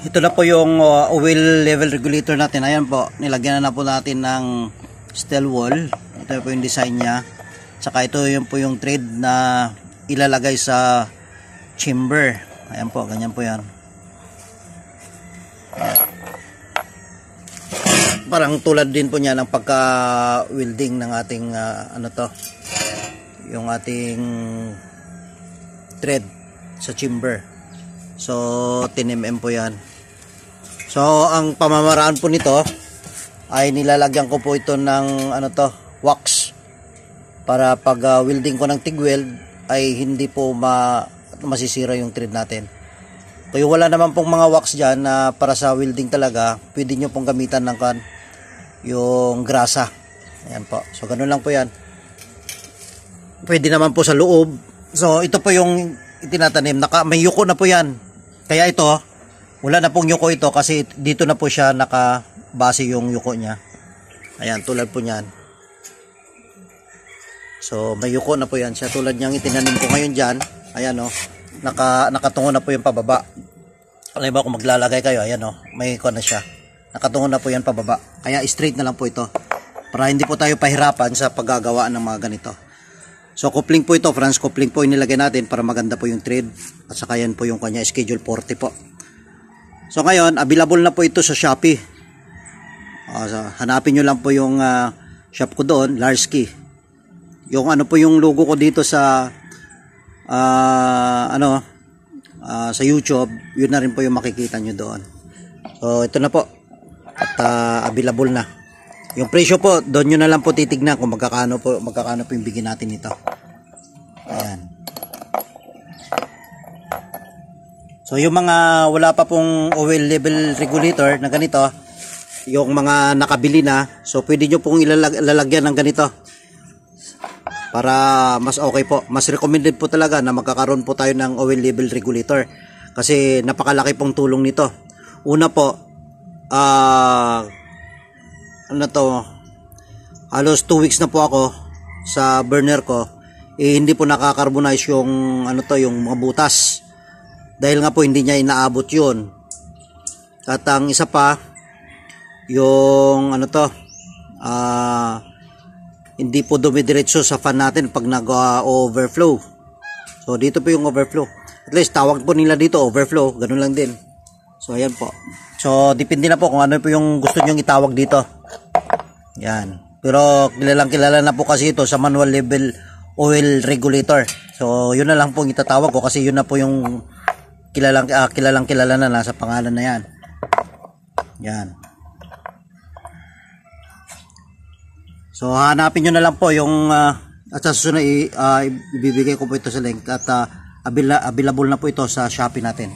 Ito na po yung oil level regulator natin. Ayan po, nilagyan na po natin ng steel wall. Ito po yung design niya. Tsaka ito yung po yung thread na ilalagay sa chamber. Ayan po, ganyan po yan. Parang tulad din po niya ng pagka-welding ng ating ano to, yung ating thread sa chamber. So 10mm po yan. So ang pamamaraan po nito ay nilalagyan ko po ito ng ano to, wax, para pag welding ko ng TIG weld ay hindi po masisira yung thread natin. Kung wala naman pong mga wax dyan na para sa welding talaga, pwede nyo pong gamitan ng yung grasa. Ayan po. So ganun lang po yan. Pwede naman po sa loob. So ito po yung itinatanim. May yuko na po yan. Kaya ito, wala na pong yuko ito kasi dito na po siya nakabase yung yuko niya. Ayan, tulad po niyan. So may yuko na po yan siya. Tulad niyang itinanim ko ngayon dyan. Ayan o. Nakatungo na po yung pababa. Alam ba kung maglalagay kayo, ayan o. May yuko na siya. Nakatungo na po yan pababa. Kaya straight na lang po ito. Para hindi po tayo pahirapan sa paggagawa ng mga ganito. So coupling po ito, France coupling po inilagay natin para maganda po yung thread. At saka yan po yung kanya schedule 40 po. So ngayon, available na po ito sa Shopee. So, hanapin nyo lang po yung shop ko doon, Larsky. Yung ano po yung logo ko dito sa sa YouTube, yun na rin po yung makikita nyo doon. So ito na po. At available na. Yung presyo po, doon nyo na lang po titignan kung magkakano po yung bigyan natin nito. Ayan. So yung mga wala pa pong oil level regulator na ganito, yung mga nakabili na, so pwede nyo pong ilalagyan ng ganito. Para mas okay po. Mas recommended po talaga na magkakaroon po tayo ng oil level regulator. Kasi napakalaki pong tulong nito. Una po, halos 2 weeks na po ako sa burner ko, hindi po nakakarbonize yung yung mga butas, dahil nga po hindi niya inaabot yun. At ang isa pa, yung hindi po dumidiretso sa fan natin pag nag-overflow. So dito po yung overflow, at least tawag po nila dito overflow, ganun lang din. So ayan po. So depende na po kung ano po yung gusto nyong itawag dito. Yan. Pero kilala na po kasi ito sa manual level oil regulator. So yun na lang po itatawag ko kasi yun na po yung kilala na nasa pangalan na yan. Yan. So hanapin nyo na lang po yung at sa susunod ibibigay ko po ito sa link at available na po ito sa Shopee natin.